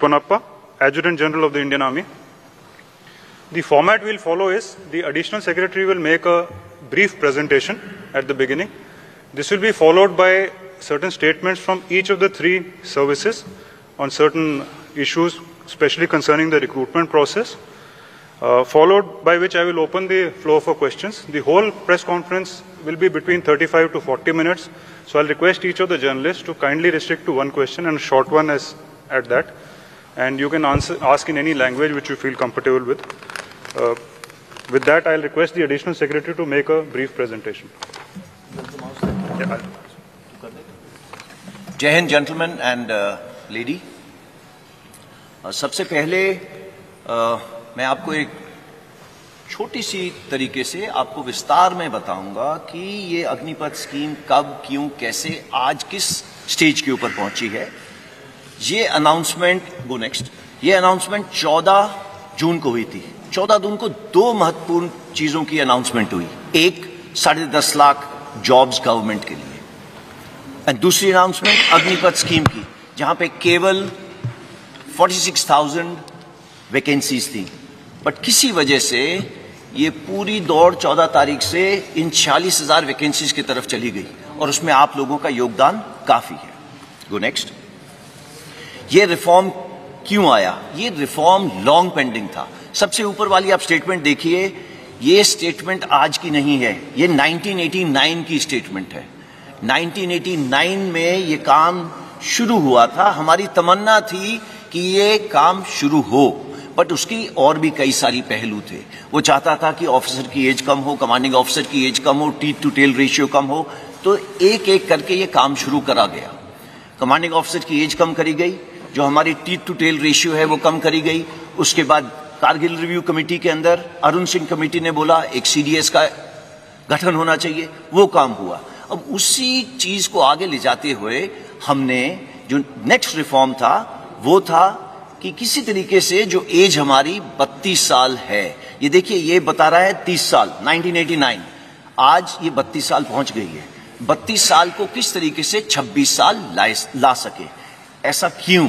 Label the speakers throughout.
Speaker 1: Ponnappa, Adjutant General of the Indian Army. The format we'll follow is the Additional Secretary will make a brief presentation at the beginning. This will be followed by certain statements from each of the three services on certain issues, especially concerning the recruitment process, followed by which I will open the floor for questions. The whole press conference will be between 35 to 40 minutes, so I'll request each of the journalists to kindly restrict to one question and a short one as at that. And you can ask in any language which you feel comfortable with. With that, I'll request the Additional Secretary to make a brief presentation.
Speaker 2: Jai Hind, gentlemen and lady. सबसे पहले मैं आपको एक छोटी सी तरीके से आपको विस्तार में बताऊंगा कि ये अग्निपथ स्कीम कब, क्यों, कैसे, आज किस स्टेज के ऊपर पहुंची है। ये अनाउंसमेंट ये अनाउंसमेंट 14 जून को हुई थी। 14 जून को दो महत्वपूर्ण चीजों की अनाउंसमेंट हुई। एक 10.5 लाख जॉब्स गवर्नमेंट के लिए, और दूसरी अनाउंसमेंट अग्निपथ स्कीम की, जहां पे केवल 46,000 वैकेंसीज थी। बट किसी वजह से ये पूरी दौड़ 14 तारीख से इन 46,000 वैकेंसीज की तरफ चली गई, और उसमें आप लोगों का योगदान काफी है। Go next. ये रिफॉर्म क्यों आया? ये रिफॉर्म लॉन्ग पेंडिंग था। सबसे ऊपर वाली आप स्टेटमेंट देखिए, ये स्टेटमेंट आज की नहीं है, ये 1989 की स्टेटमेंट है। 1989 में ये काम शुरू हुआ था। हमारी तमन्ना थी कि ये काम शुरू हो, बट उसकी और भी कई सारी पहलू थे। वो चाहता था कि ऑफिसर की एज कम हो, कमांडिंग ऑफिसर की एज कम हो, टीथ टू टेल रेशियो कम हो, तो एक एक करके ये काम शुरू करा गया। कमांडिंग ऑफिसर की एज कम करी गई, जो हमारी टीथ टू टेल रेशियो है वो कम करी गई। उसके बाद कारगिल रिव्यू कमेटी के अंदर अरुण सिंह कमेटी ने बोला एक सीडीएस का गठन होना चाहिए, वो काम हुआ। अब उसी चीज को आगे ले जाते हुए हमने जो नेक्स्ट रिफॉर्म था वो था कि किसी तरीके से जो एज हमारी 32 साल है, ये देखिए ये बता रहा है 30 साल 1989, आज ये 32 साल पहुंच गई है। 32 साल को किस तरीके से 26 साल ला सके, ऐसा क्यों?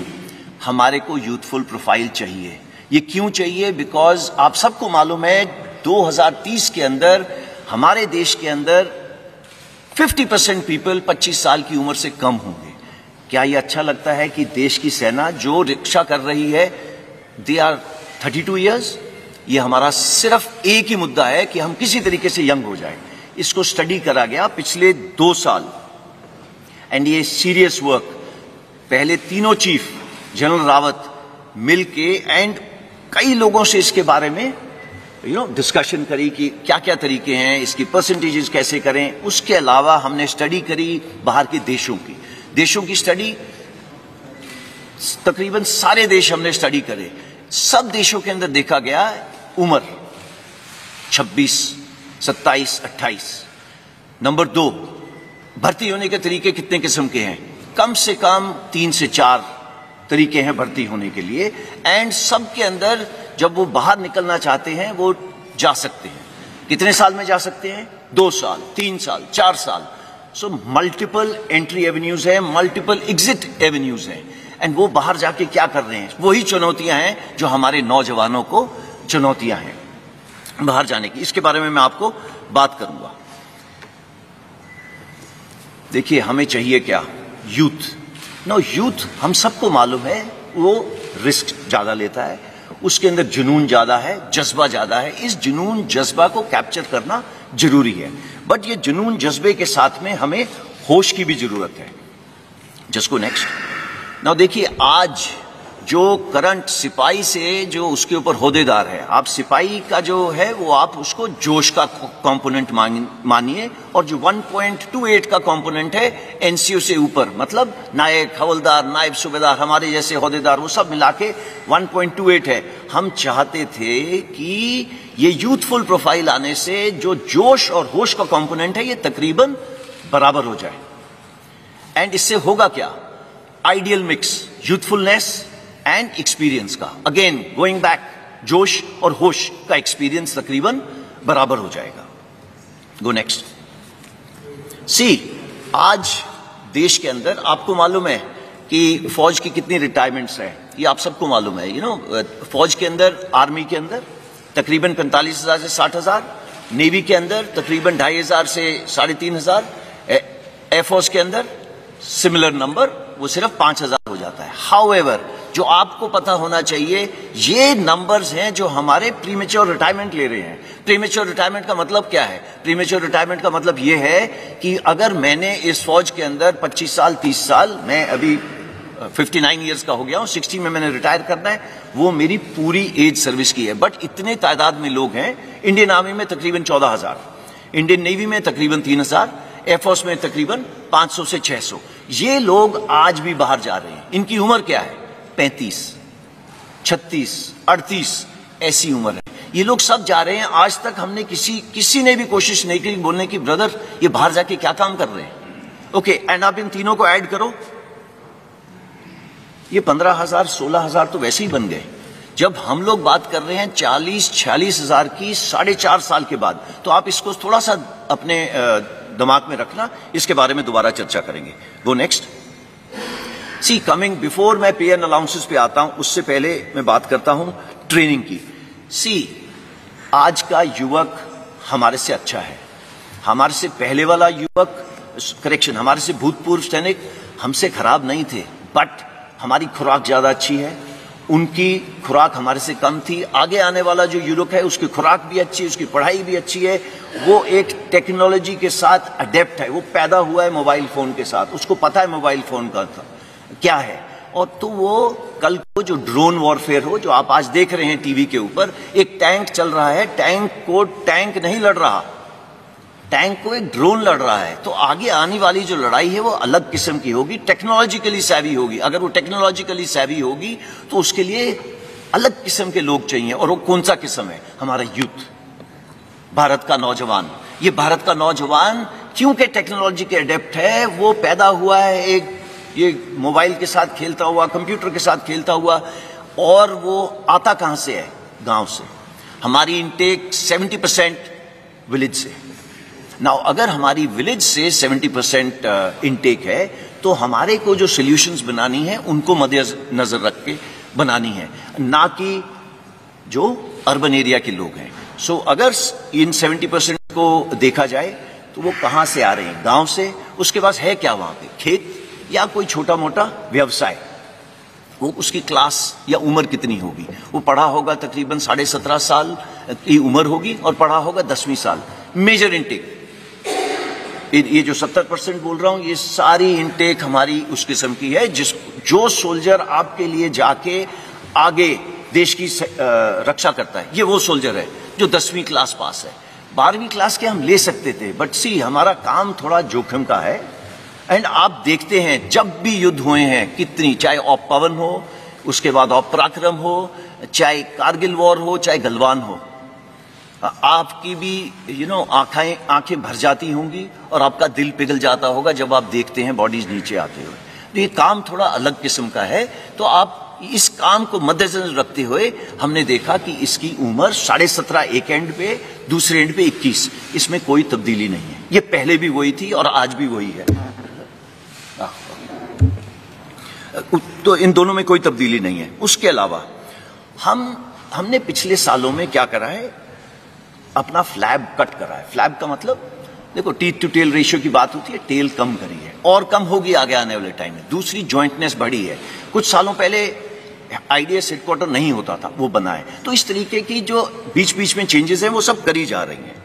Speaker 2: हमारे को यूथफुल प्रोफाइल चाहिए। ये क्यों चाहिए? बिकॉज आप सबको मालूम है 2030 के अंदर हमारे देश के अंदर 50% पीपल 25 साल की उम्र से कम होंगे। क्या ये अच्छा लगता है कि देश की सेना जो रक्षा कर रही है दे आर 32 ईयर्स? ये हमारा सिर्फ एक ही मुद्दा है कि हम किसी तरीके से यंग हो जाए। इसको स्टडी करा गया पिछले 2 साल, एंड ये सीरियस वर्क। पहले तीनों चीफ जनरल रावत मिलके एंड कई लोगों से इसके बारे में डिस्कशन करी कि क्या क्या तरीके हैं, इसकी परसेंटेजेस कैसे करें। उसके अलावा हमने स्टडी करी बाहर के देशों की स्टडी, तकरीबन सारे देश हमने स्टडी करे। सब देशों के अंदर देखा गया उम्र 26, 27, 28। नंबर 2, भर्ती होने के तरीके कितने किस्म के हैं? कम से कम 3 से 4 तरीके हैं भर्ती होने के लिए, एंड सब के अंदर जब वो बाहर निकलना चाहते हैं वो जा सकते हैं। कितने साल में जा सकते हैं? 2 साल, 3 साल, 4 साल। सो मल्टीपल एंट्री एवेन्यूज हैं, मल्टीपल एग्जिट एवेन्यूज हैं, एंड वो बाहर जाके क्या कर रहे हैं? वही चुनौतियां हैं जो हमारे नौजवानों को चुनौतियां हैं बाहर जाने की। इसके बारे में मैं आपको बात करूंगा। देखिए हमें चाहिए क्या? यूथ। यूथ हम सबको मालूम है वो रिस्क ज्यादा लेता है, उसके अंदर जुनून ज्यादा है, जज्बा ज्यादा है। इस जुनून जज्बा को कैप्चर करना जरूरी है, बट ये जुनून जज्बे के साथ में हमें होश की भी जरूरत है। Just go next. नाउ देखिए आज जो करंट सिपाही से जो उसके ऊपर होदेदार है, आप सिपाही का जो है वो आप उसको जोश का कंपोनेंट मानिए, और जो 1.28 का कंपोनेंट है एनसीओ से ऊपर, मतलब नायक, हवलदार, नायब सूबेदार, हमारे जैसे होदेदार, वो सब मिला के 1.28 है। हम चाहते थे कि ये यूथफुल प्रोफाइल आने से जो जोश और होश का कंपोनेंट है ये तकरीबन बराबर हो जाए। एंड इससे होगा क्या? Ideal mix youthfulness and experience का। अगेन गोइंग बैक, जोश और होश का एक्सपीरियंस तकरीबन बराबर हो जाएगा। Go next. सी आज देश के अंदर आपको मालूम है कि फौज की कितनी रिटायरमेंट्स हैं, ये आप सबको मालूम है। फौज के अंदर, आर्मी के अंदर तकरीबन 45,000 से 60,000, नेवी के अंदर तकरीबन 2,500 से 3,500, एयरफोर्स के अंदर सिमिलर नंबर, वो सिर्फ 5,000 हो जाता है। हाउएवर, जो आपको पता होना चाहिए, ये नंबर्स हैं जो हमारे प्रीमेच्योर रिटायरमेंट ले रहे हैं। प्रीमेच्योर रिटायरमेंट का मतलब क्या है? प्रीमेच्योर रिटायरमेंट का मतलब ये है कि अगर मैंने इस फौज के अंदर 25 साल 30 साल, मैं अभी 59 ईयर्स का हो गया हूं, 60 में मैंने रिटायर करना है, वो मेरी पूरी एज सर्विस की है। बट इतने तादाद में लोग हैं, इंडियन आर्मी में तकरीबन 14,000, इंडियन नेवी में तकरीबन 3,000, एयरफोर्स में तकरीबन 500 से 600। ये लोग आज भी बाहर जा रहे हैं। इनकी उम्र क्या है? 35, 36, 38 ऐसी उम्र है। ये लोग सब जा रहे हैं। आज तक हमने किसी ने भी कोशिश नहीं की बोलने की ब्रदर ये बाहर जाके क्या काम कर रहे हैं। ओके, एंड आप इन तीनों को ऐड करो, ये 15,000 16,000 तो वैसे ही बन गए। जब हम लोग बात कर रहे हैं 40-46 हजार की 4.5 साल के बाद, तो आप इसको थोड़ा सा अपने दिमाग में रखना, इसके बारे में दोबारा चर्चा करेंगे। वो नेक्स्ट सी कमिंग, बिफोर मैं पे एंड अलाउंसेस पे आता हूं, उससे पहले मैं बात करता हूं ट्रेनिंग की। सी, आज का युवक हमारे से अच्छा है। हमारे से पहले वाला युवक, करेक्शन, हमारे से भूतपूर्व सैनिक हमसे खराब नहीं थे, बट हमारी खुराक ज्यादा अच्छी है, उनकी खुराक हमारे से कम थी। आगे आने वाला जो युवक है, उसकी खुराक भी अच्छी है, उसकी पढ़ाई भी अच्छी है, वो एक टेक्नोलॉजी के साथ अडेप्ट है, वो पैदा हुआ है मोबाइल फोन के साथ, उसको पता है मोबाइल फोन का क्या है। और तो वो कल को जो ड्रोन वॉरफेयर हो, जो आप आज देख रहे हैं टीवी के ऊपर, एक टैंक चल रहा है, टैंक को टैंक नहीं लड़ रहा, टैंक को एक ड्रोन लड़ रहा है। तो आगे आने वाली जो लड़ाई है वो अलग किस्म की होगी, टेक्नोलॉजिकली सैवी होगी। अगर वो टेक्नोलॉजिकली सैवी होगी तो उसके लिए अलग किस्म के लोग चाहिए। और वो कौन सा किस्म है? हमारा यूथ, भारत का नौजवान। ये भारत का नौजवान क्योंकि टेक्नोलॉजी के अडेप्ट है, वो पैदा हुआ है एक ये मोबाइल के साथ खेलता हुआ, कंप्यूटर के साथ खेलता हुआ, और वो आता कहां से है? गांव से। हमारी इनटेक 70% विलेज से। नाउ अगर हमारी विलेज से 70% इनटेक है, तो हमारे को जो सॉल्यूशंस बनानी है उनको मद्देनजर रख के बनानी है, ना कि जो अर्बन एरिया के लोग हैं। सो अगर इन 70% को देखा जाए तो वो कहां से आ रहे हैं? गांव से। उसके पास है क्या वहां पे? खेत या कोई छोटा मोटा व्यवसाय। वो उसकी क्लास या उम्र कितनी होगी? वो पढ़ा होगा तकरीबन 17.5 साल की उम्र होगी और पढ़ा होगा 10वीं साल। मेजर इनटेक, ये जो 70% बोल रहा हूं, ये सारी इनटेक हमारी उस किस्म की है जो सोल्जर आपके लिए जाके आगे देश की रक्षा करता है, ये वो सोल्जर है जो 10वीं क्लास पास है। 12वीं क्लास के हम ले सकते थे, बट सी हमारा काम थोड़ा जोखिम का है। एंड आप देखते हैं जब भी युद्ध हुए हैं कितनी, चाहे ऑप पवन हो, उसके बाद ऑप पराक्रम हो, चाहे कारगिल वॉर हो, चाहे गलवान हो, आपकी भी आंखें भर जाती होंगी और आपका दिल पिघल जाता होगा जब आप देखते हैं बॉडीज नीचे आते हुए। तो ये काम थोड़ा अलग किस्म का है। तो आप इस काम को मद्देनजर रखते हुए हमने देखा कि इसकी उम्र 17.5 एक एंड पे, दूसरे एंड पे 21। इसमें कोई तब्दीली नहीं है। ये पहले भी वही थी और आज भी वही है। तो इन दोनों में कोई तब्दीली नहीं है। उसके अलावा हमने पिछले सालों में क्या करा है? अपना फ्लैब कट करा है। फ्लैब का मतलब देखो, टीथ टू टेल रेशियो की बात होती है, टेल कम करी है और कम होगी आगे आने वाले टाइम में। दूसरी, जॉइंटनेस बढ़ी है। कुछ सालों पहले आईडीएस हेडक्वार्टर नहीं होता था, वो बना है। तो इस तरीके की जो बीच बीच में चेंजेस हैं वो सब करी जा रही हैं।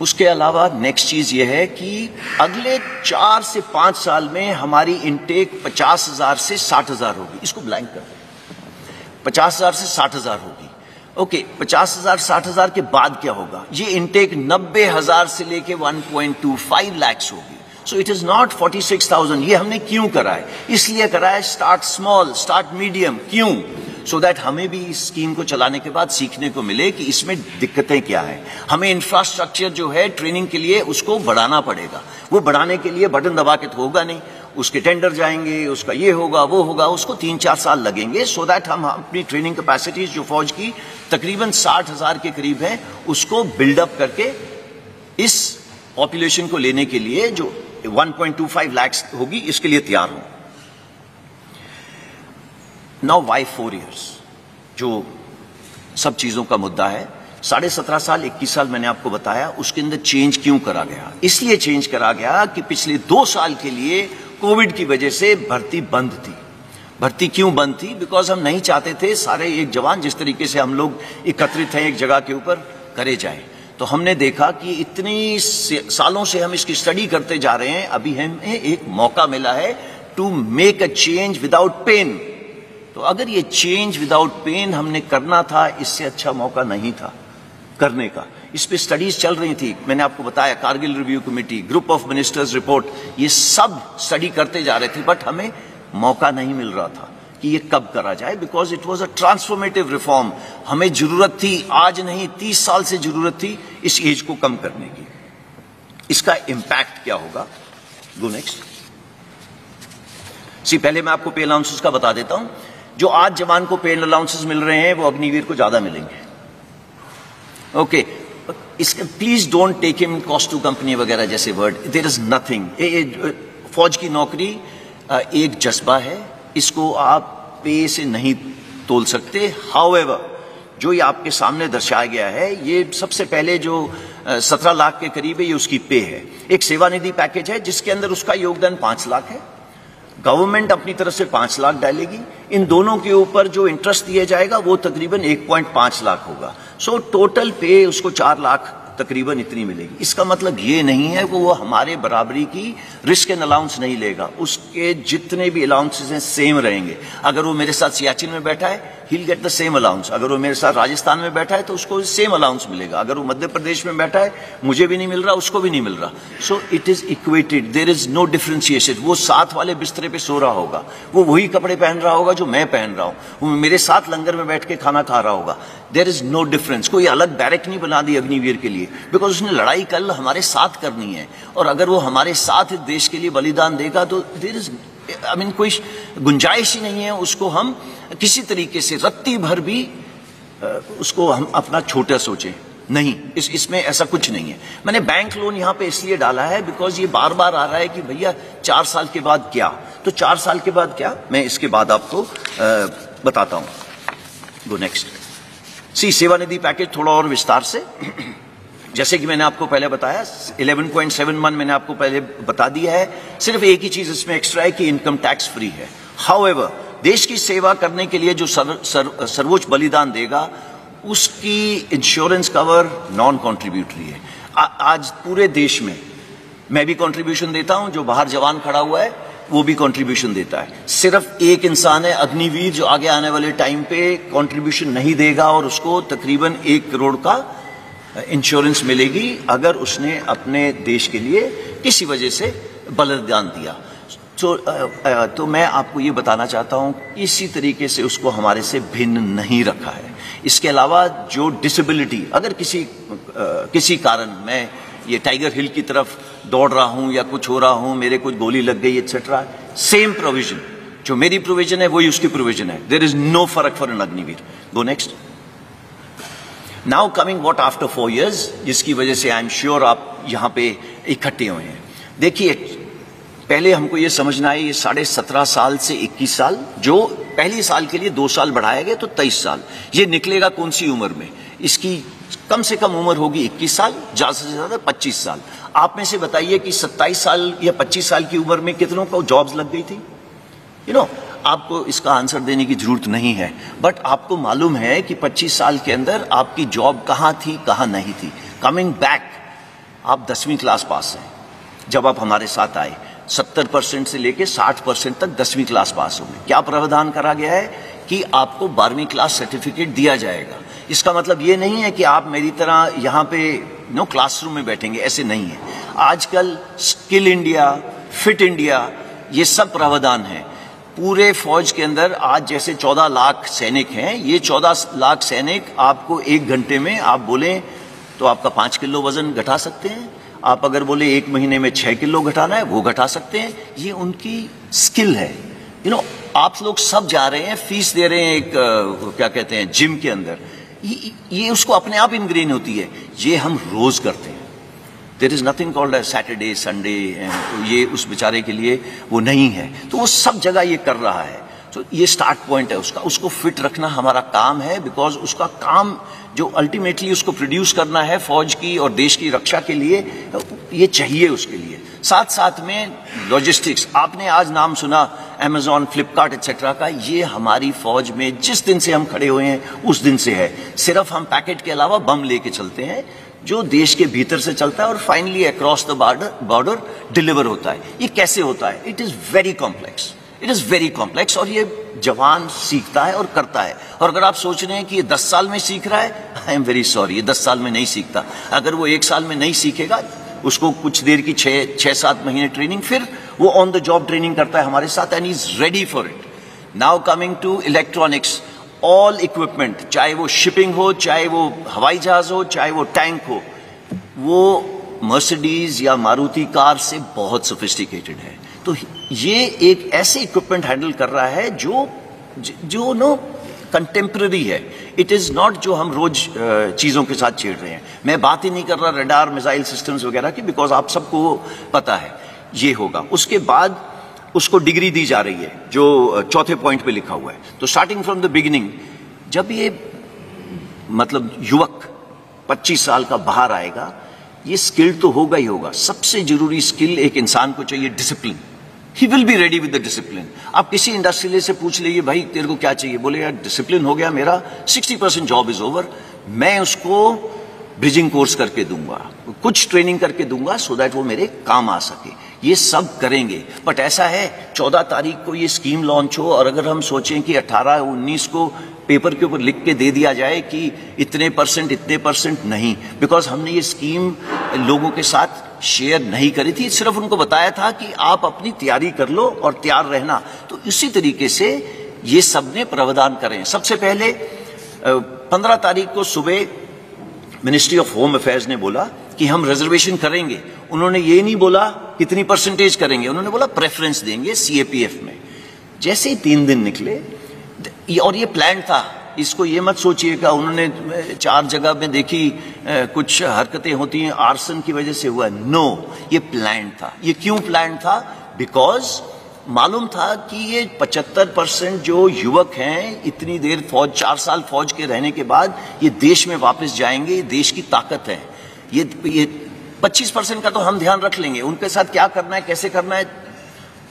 Speaker 2: उसके अलावा नेक्स्ट चीज ये है कि अगले 4 से 5 साल में हमारी इनटेक 50,000 से 60,000 होगी। इसको ब्लैंक कर दें, 50,000 से 60,000 होगी। ओके, 50,000 60,000 के बाद क्या होगा? ये इनटेक 90,000 से लेके 1.25 लाख होगी। सो इट इज नॉट 46,000। ये हमने क्यों करा है? इसलिए करा है स्टार्ट स्मॉल, स्टार्ट मीडियम। क्यों? सो दैट हमें भी इस स्कीम को चलाने के बाद सीखने को मिले कि इसमें दिक्कतें क्या हैं। हमें इंफ्रास्ट्रक्चर जो है ट्रेनिंग के लिए उसको बढ़ाना पड़ेगा। वो बढ़ाने के लिए बटन दबा के तो होगा नहीं, उसके टेंडर जाएंगे, उसका ये होगा वो होगा, उसको 3-4 साल लगेंगे। सो दैट हम अपनी ट्रेनिंग कैपेसिटीज जो फौज की तकरीबन 60,000 के करीब है, उसको बिल्डअप करके इस पॉपुलेशन को लेने के लिए जो 1.25 लाख होगी, इसके लिए तैयार हूं। नाउ वाई 4 years, जो सब चीजों का मुद्दा है। 17.5 साल 21 साल मैंने आपको बताया, उसके अंदर चेंज क्यों करा गया? इसलिए चेंज करा गया कि पिछले 2 साल के लिए कोविड की वजह से भर्ती बंद थी। भर्ती क्यों बंद थी? बिकॉज हम नहीं चाहते थे सारे एक जवान जिस तरीके से हम लोग एकत्रित हैं एक जगह के ऊपर करे जाए। तो हमने देखा कि इतनी सालों से हम इसकी स्टडी करते जा रहे हैं, अभी हमें एक मौका मिला है to make a change without pain. तो अगर ये चेंज विदाउट पेन हमने करना था, इससे अच्छा मौका नहीं था करने का। इस पे स्टडीज चल रही थी, मैंने आपको बताया, Kargil review committee, group of ministers report, ये सब स्टडी करते जा रहे थे, बट हमें मौका नहीं मिल रहा था कि ये कब करा जाए, because it was a transformative reform. हमें जरूरत थी, आज नहीं 30 साल से जरूरत थी इस एज को कम करने की। इसका इंपैक्ट क्या होगा? Go next. पहले मैं आपको पे अलाउंसेस का बता देता हूं। जो आज जवान को पे अलाउंसेस मिल रहे हैं वो अग्निवीर को ज्यादा मिलेंगे। ओके, इसके please don't take him cost to company वगैरह जैसे वर्ड, देयर इज नथिंग। फौज की नौकरी एक जज्बा है, इसको आप पे से नहीं तोल सकते। हाउएवर, जो ये आपके सामने दर्शाया गया है, ये सबसे पहले जो 17 लाख के करीब है, ये उसकी पे है। एक सेवानिधि पैकेज है जिसके अंदर उसका योगदान 5 लाख है। गवर्नमेंट अपनी तरफ से 5 लाख डालेगी। इन दोनों के ऊपर जो इंटरेस्ट दिया जाएगा वो तकरीबन 1.5 लाख होगा। सो टोटल पे उसको 4 लाख तकरीबन इतनी मिलेगी। इसका मतलब ये नहीं है कि वो हमारे बराबरी की रिस्क एंड अलाउंस नहीं लेगा, उसके जितने भी अलाउंसेस हैं सेम रहेंगे। अगर वो मेरे साथ सियाचिन में बैठा है, he'll get the same allowance। अगर वो मेरे साथ राजस्थान में बैठा है तो उसको सेम अलाउंस मिलेगा। अगर वो मध्य प्रदेश में बैठा है, मुझे भी नहीं मिल रहा, उसको भी नहीं मिल रहा। So it is equated, there is no differentiation. वो साथ वाले बिस्तरे पे सो रहा होगा, वो वही कपड़े पहन रहा होगा जो मैं पहन रहा हूं, वो मेरे साथ लंगर में बैठ के खाना खा रहा होगा। There is no difference. कोई अलग बैरक नहीं बना दी अग्निवीर के लिए, बिकॉज उसने लड़ाई कल हमारे साथ करनी है, और अगर वो हमारे साथ देश के लिए बलिदान देगा तो देयर इज कोई गुंजाइश ही नहीं है उसको हम किसी तरीके से रत्ती भर भी उसको हम अपना छोटा सोचें। नहीं, इसमें ऐसा कुछ नहीं है। मैंने बैंक लोन यहां पे इसलिए डाला है बिकॉज ये बार बार आ रहा है कि भैया 4 साल के बाद क्या, तो 4 साल के बाद क्या, मैं इसके बाद आपको बताता हूं। Go next. सेवानिधि पैकेज थोड़ा और विस्तार से, जैसे कि मैंने आपको पहले बताया 11.71 मैंने आपको पहले बता दिया है। सिर्फ एक ही चीज इसमें एक्स्ट्रा है कि इनकम टैक्स फ्री है। हाउएवर, देश की सेवा करने के लिए जो सर्वोच्च बलिदान देगा उसकी इंश्योरेंस कवर नॉन कॉन्ट्रीब्यूटरी है। आज पूरे देश में मैं भी कंट्रीब्यूशन देता हूं, जो बाहर जवान खड़ा हुआ है वो भी कंट्रीब्यूशन देता है। सिर्फ एक इंसान है अग्निवीर जो आगे आने वाले टाइम पे कंट्रीब्यूशन नहीं देगा, और उसको तकरीबन 1 करोड़ का इंश्योरेंस मिलेगी अगर उसने अपने देश के लिए किसी वजह से बलिदान दिया। तो मैं आपको ये बताना चाहता हूं, इसी तरीके से उसको हमारे से भिन्न नहीं रखा है। इसके अलावा जो डिसेबिलिटी, अगर किसी कारण मैं ये टाइगर हिल की तरफ दौड़ रहा हूं या कुछ हो रहा हूं, मेरे कुछ गोली लग गई एक्सेट्रा, सेम प्रोविजन, जो मेरी प्रोविजन है वही उसकी प्रोविजन है। देयर इज नो फर्क for an Agniveer. Go next. Now coming what after 4 years, जिसकी वजह से आई एम श्योर आप यहां पे इकट्ठे हुए हैं। देखिए, पहले हमको ये समझना है, ये 17.5 साल से 21 साल, जो पहली साल के लिए 2 साल बढ़ाया गया तो 23 साल, ये निकलेगा कौन सी उम्र में? इसकी कम से कम उम्र होगी 21 साल, ज्यादा से ज्यादा 25 साल। आप में से बताइए कि 27 साल या 25 साल की उम्र में कितनों को जॉब्स लग गई थी? आपको इसका आंसर देने की जरूरत नहीं है, बट आपको मालूम है कि 25 साल के अंदर आपकी जॉब कहां थी, कहां नहीं थी। कमिंग बैक, आप 10वीं क्लास पास हैं जब आप हमारे साथ आए, 70% से लेके 60% तक 10वीं क्लास पास हो गए। क्या प्रावधान करा गया है कि आपको 12वीं क्लास सर्टिफिकेट दिया जाएगा। इसका मतलब ये नहीं है कि आप मेरी तरह यहाँ पे क्लासरूम में बैठेंगे, ऐसे नहीं है। आजकल स्किल इंडिया, फिट इंडिया, ये सब प्रावधान है पूरे फौज के अंदर। आज जैसे 14 लाख सैनिक हैं, ये 14 लाख सैनिक आपको 1 घंटे में आप बोले तो आपका 5 किलो वजन घटा सकते हैं। आप अगर बोले 1 महीने में 6 किलो घटाना है, वो घटा सकते हैं। ये उनकी स्किल है। आप लोग सब जा रहे हैं, फीस दे रहे हैं एक क्या कहते हैं जिम के अंदर, ये उसको अपने आप इनग्रेन होती है। ये हम रोज करते हैं। There is nothing called a Saturday Sunday, ये उस बेचारे के लिए वो नहीं है। तो वो सब जगह ये कर रहा है। तो ये स्टार्ट पॉइंट है उसका, उसको फिट रखना हमारा काम है, बिकॉज उसका काम जो अल्टीमेटली उसको प्रोड्यूस करना है फौज की और देश की रक्षा के लिए, ये चाहिए उसके लिए। साथ साथ में लॉजिस्टिक्स, आपने आज नाम सुना अमेजॉन, फ्लिपकार्ट एक्सेट्रा का, ये हमारी फौज में जिस दिन से हम खड़े हुए हैं उस दिन से है। सिर्फ हम पैकेट के अलावा बम लेके चलते हैं जो देश के भीतर से चलता है और finally across the border deliver होता है। ये कैसे होता है? It is very complex, it is very complex, और ये जवान सीखता है और करता है। और अगर आप सोच रहे हैं कि ये 10 साल में सीख रहा है, आई एम वेरी सॉरी, ये 10 साल में नहीं सीखता। अगर वो 1 साल में नहीं सीखेगा, उसको कुछ देर की 6-7 महीने ट्रेनिंग, फिर वो ऑन द जॉब ट्रेनिंग करता है हमारे साथ, and he is ready for it. Now coming to electronics, all equipment, चाहे वो शिपिंग हो, चाहे वो हवाई जहाज हो, चाहे वो टैंक हो, वो मर्सिडीज या मारुति कार से बहुत सोफिस्टिकेटेड है। तो ये एक ऐसे इक्विपमेंट हैंडल कर रहा है जो नो कंटेम्प्रेरी है। इट इज नॉट जो हम रोज चीजों के साथ छेड़ रहे हैं। मैं बात ही नहीं कर रहा रडार, मिसाइल सिस्टम्स वगैरह की, बिकॉज आप सबको पता है ये होगा। उसके बाद उसको डिग्री दी जा रही है जो चौथे पॉइंट पे लिखा हुआ है। तो स्टार्टिंग फ्रॉम द बिगिनिंग, जब ये मतलब युवक 25 साल का बाहर आएगा, ये स्किल तो होगा ही होगा। सबसे जरूरी स्किल एक इंसान को चाहिए, discipline. He will be ready with the discipline. आप किसी इंडस्ट्रियलिस्ट से पूछ लीजिए, भाई तेरे को क्या चाहिए? बोले यार डिसिप्लिन हो गया मेरा, 60% जॉब इज ओवर, मैं उसको ब्रिजिंग कोर्स करके दूंगा, कुछ ट्रेनिंग करके दूंगा, सो दैट वो मेरे काम आ सके। ये सब करेंगे। बट ऐसा है 14 तारीख को ये स्कीम लॉन्च हो, और अगर हम सोचें कि 18-19 को पेपर के ऊपर लिख के दे दिया जाए कि इतने परसेंट नहीं, बिकॉज हमने ये स्कीम लोगों के साथ शेयर नहीं करी थी, सिर्फ उनको बताया था कि आप अपनी तैयारी कर लो और तैयार रहना। तो इसी तरीके से ये सब ने प्रावधान करें। सबसे पहले 15 तारीख को सुबह मिनिस्ट्री ऑफ होम अफेयर्स ने बोला कि हम रिजर्वेशन करेंगे। उन्होंने ये नहीं बोला कितनी परसेंटेज करेंगे, उन्होंने बोला प्रेफरेंस देंगे सीएपीएफ में। जैसे ही 3 दिन निकले, और ये प्लान था, इसको ये मत सोचिएगा उन्होंने 4 जगह में देखी कुछ हरकतें होती हैं आर्सन की वजह से हुआ। नो, ये प्लान था। ये क्यों प्लान था? बिकॉज मालूम था कि ये 75% जो युवक हैं, इतनी देर फौज, 4 साल फौज के रहने के बाद ये देश में वापस जाएंगे, ये देश की ताकत है। ये 25% का तो हम ध्यान रख लेंगे, उनके साथ क्या करना है, कैसे करना है,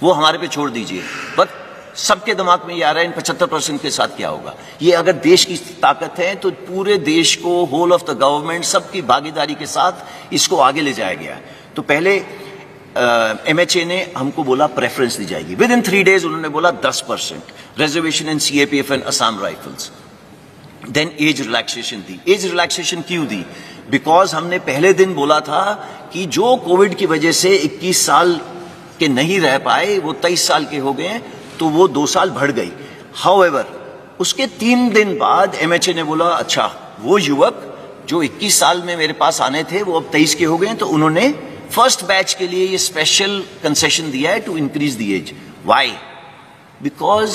Speaker 2: वो हमारे पे छोड़ दीजिए। बट सबके दिमाग में ये आ रहा है इन 75% के साथ क्या होगा। ये अगर देश की ताकत है तो पूरे देश को, होल ऑफ द गवर्नमेंट, सबकी भागीदारी के साथ इसको आगे ले जाया गया। तो पहले एमएचए ने हमको बोला प्रेफरेंस दी जाएगी। विद इन 3 डेज उन्होंने बोला 10% reservation in CAPF and Assam Rifles. Then age relaxation दी। एज रिलैक्सेशन क्यों दी? बिकॉज हमने पहले दिन बोला था कि जो कोविड की वजह से 21 साल के नहीं रह पाए, वो 23 साल के हो गए, तो वो 2 साल बढ़ गई। हाउएवर उसके 3 दिन बाद एमएचए ने बोला अच्छा, वो युवक जो 21 साल में मेरे पास आने थे वो अब 23 के हो गए, तो उन्होंने फर्स्ट बैच के लिए ये स्पेशल कंसेशन दिया है to increase the age. Why? Because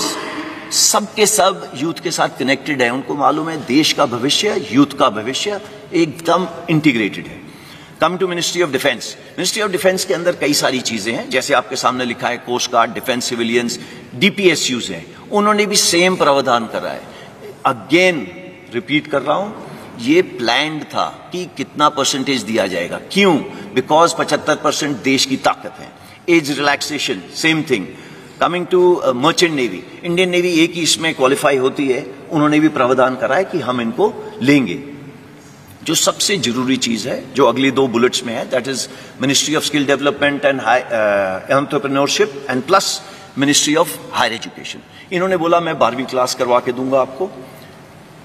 Speaker 2: सबके सब यूथ के साथ कनेक्टेड है, उनको मालूम है देश का भविष्य, यूथ का भविष्य एकदम इंटीग्रेटेड है। Come to ministry of defence. Ministry of defence के अंदर कई सारी चीजें हैं, जैसे आपके सामने लिखा है coast guard, defence civilians, DPSUs हैं, उन्होंने भी सेम प्रावधान करा है। अगेन रिपीट कर रहा हूं, ये प्लान्ड था कि कितना परसेंटेज दिया जाएगा। क्यों? बिकॉज 75% देश की ताकत है। Age relaxation same thing. Coming to merchant navy, Indian navy एक ही इसमें क्वालिफाई होती है, उन्होंने भी प्रावधान करा है कि हम इनको लेंगे। जो सबसे जरूरी चीज है जो अगली 2 बुलेट्स में है, that is ministry of skill development and entrepreneurship and plus ministry of higher education. इन्होंने बोला मैं 12वीं क्लास करवा के दूंगा आपको,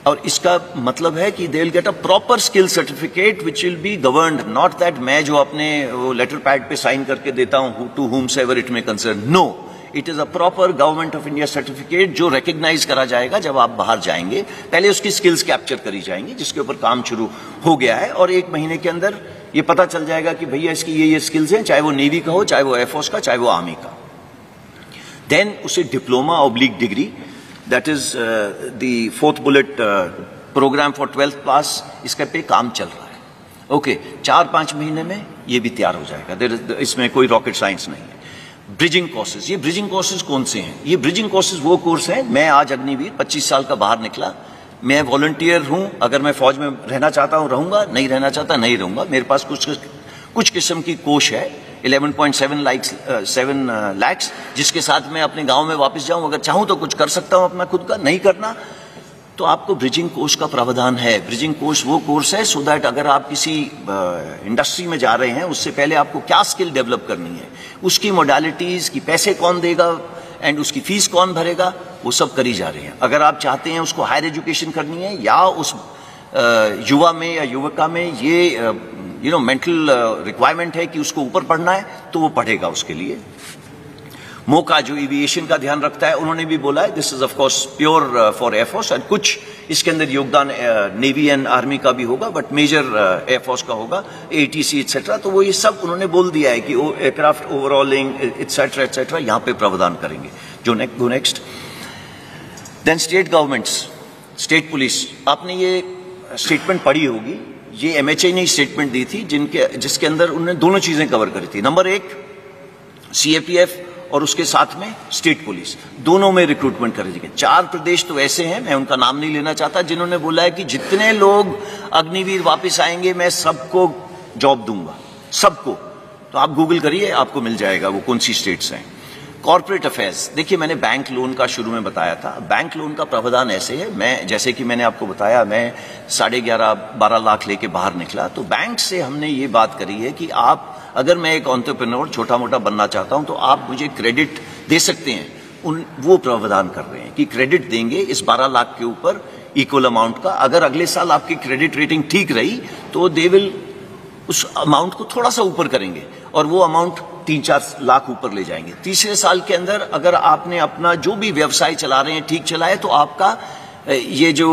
Speaker 2: और इसका मतलब है कि they will get a proper skill certificate which will be governed, not that मैं जो अपने वो लेटर पैड पे साइन करके देता हूं to whomsoever it may concern. No, it is a proper government of India certificate जो रिकग्नाइज करा जाएगा जब आप बाहर जाएंगे। पहले उसकी स्किल्स कैप्चर करी जाएंगी, जिसके ऊपर काम शुरू हो गया है, और 1 महीने के अंदर ये पता चल जाएगा कि भैया इसकी ये स्किल्स हैं, चाहे वो नेवी का हो, चाहे वो एयरफोर्स का, चाहे वो आर्मी का। देन उसे diploma oblique degree, that is the 4th bullet programme for 12th pass, इसके पे काम चल रहा है। ओके, 4-5 महीने में ये भी तैयार हो जाएगा। इसमें कोई रॉकेट साइंस नहीं है। ब्रिजिंग कोर्सेज, ये ब्रिजिंग कोर्सेज कौन से हैं? ये ब्रिजिंग कोर्सेज वो कोर्स हैं, मैं आज अग्निवीर 25 साल का बाहर निकला, मैं वॉलंटियर हूं, अगर मैं फौज में रहना चाहता हूं रहूंगा, नहीं रहना चाहता नहीं रहूंगा। मेरे पास कुछ किस्म की कोष है 11.7 लाख, जिसके साथ मैं अपने गांव में वापस जाऊं, अगर चाहूं तो कुछ कर सकता हूं अपना खुद का, नहीं करना तो आपको ब्रिजिंग कोर्स का प्रावधान है। ब्रिजिंग कोर्स वो कोर्स है सो दैट अगर आप किसी इंडस्ट्री में जा रहे हैं, उससे पहले आपको क्या स्किल डेवलप करनी है, उसकी मोडालिटीज की, पैसे कौन देगा एंड उसकी फीस कौन भरेगा, वो सब करी जा रही है। अगर आप चाहते हैं उसको हायर एजुकेशन करनी है या उस युवा में या युवका में ये मेंटल रिक्वायरमेंट है कि उसको ऊपर पढ़ना है, तो वो पढ़ेगा उसके लिए। मोका जो एविएशन का ध्यान रखता है, उन्होंने भी बोला है this is of course pure for air force, और कुछ इसके अंदर योगदान नेवी एंड आर्मी का भी होगा, बट मेजर एयरफोर्स का होगा, एटीसी एटसेट्रा। तो वो ये सब उन्होंने बोल दिया है कि एयरक्राफ्ट ओवरऑलिंग एटसेट्रा एटसेट्रा यहाँ पे प्रावधान करेंगे। जो next then state governments, state police, आपने ये स्टेटमेंट पढ़ी होगी, ये एमएचए ने स्टेटमेंट दी थी जिसके अंदर उन्होंने दोनों चीजें कवर करी थी। नंबर एक, सीएपीएफ और उसके साथ में स्टेट पुलिस, दोनों में रिक्रूटमेंट करेंगे। 4 प्रदेश तो ऐसे हैं, मैं उनका नाम नहीं लेना चाहता, जिन्होंने बोला है कि जितने लोग अग्निवीर वापस आएंगे मैं सबको जॉब दूंगा, सबको। तो आप गूगल करिए, आपको मिल जाएगा वो कौन सी स्टेट्स हैं। कॉर्पोरेट अफेयर्स, देखिए मैंने बैंक लोन का शुरू में बताया था। बैंक लोन का प्रावधान ऐसे है, मैं जैसे कि मैंने आपको बताया, मैं 11.5-12 लाख लेके बाहर निकला, तो बैंक से हमने ये बात करी है कि आप, अगर मैं एक एंटरप्रेन्योर छोटा मोटा बनना चाहता हूं तो आप मुझे क्रेडिट दे सकते हैं। वो प्रावधान कर रहे हैं कि क्रेडिट देंगे इस 12 लाख के ऊपर इक्वल अमाउंट का। अगर अगले साल आपकी क्रेडिट रेटिंग ठीक रही तो दे विल उस अमाउंट को थोड़ा सा ऊपर करेंगे और वो अमाउंट 3-4 लाख ऊपर ले जाएंगे। तीसरे साल के अंदर अगर आपने अपना जो भी व्यवसाय चला रहे हैं ठीक चलाए, तो आपका ये जो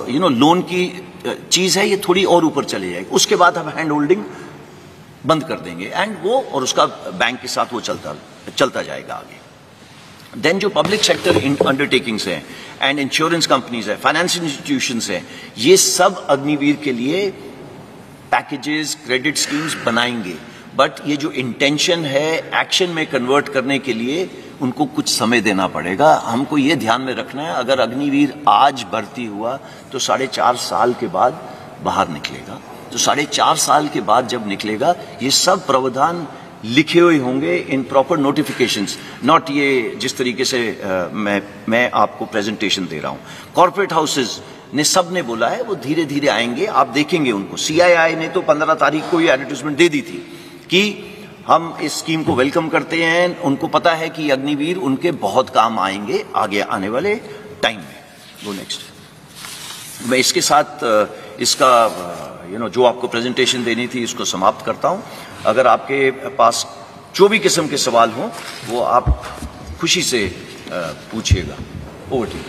Speaker 2: लोन की चीज है ये थोड़ी और ऊपर चली जाएगी। उसके बाद हम हैंड होल्डिंग बंद कर देंगे एंड वो और उसका बैंक के साथ वो चलता जाएगा आगे। देन जो पब्लिक सेक्टर अंडरटेकिंग्स हैं एंड इंश्योरेंस कंपनीज है, फाइनेंशियल इंस्टीट्यूशंस हैं, ये सब अग्निवीर के लिए पैकेजेस, क्रेडिट स्कीम्स बनाएंगे। बट ये जो इंटेंशन है एक्शन में कन्वर्ट करने के लिए उनको कुछ समय देना पड़ेगा। हमको ये ध्यान में रखना है, अगर अग्निवीर आज भर्ती हुआ तो 4.5 साल के बाद बाहर निकलेगा। तो 4.5 साल के बाद जब निकलेगा, ये सब प्रावधान लिखे हुए होंगे इन प्रॉपर नोटिफिकेशंस, नॉट ये जिस तरीके से मैं आपको प्रेजेंटेशन दे रहा हूं। कॉर्पोरेट हाउसेज ने सब ने बोला है वो धीरे धीरे आएंगे, आप देखेंगे उनको। सीआईआई ने तो 15 तारीख को ये एडवर्टाइजमेंट दे दी थी कि हम इस स्कीम को वेलकम करते हैं, उनको पता है कि अग्निवीर उनके बहुत काम आएंगे आगे आने वाले टाइम में। Go next. मैं इसके साथ इसका जो आपको प्रेजेंटेशन देनी थी इसको समाप्त करता हूं। अगर आपके पास जो भी किस्म के सवाल हों वो आप खुशी से पूछिएगा। Over to you.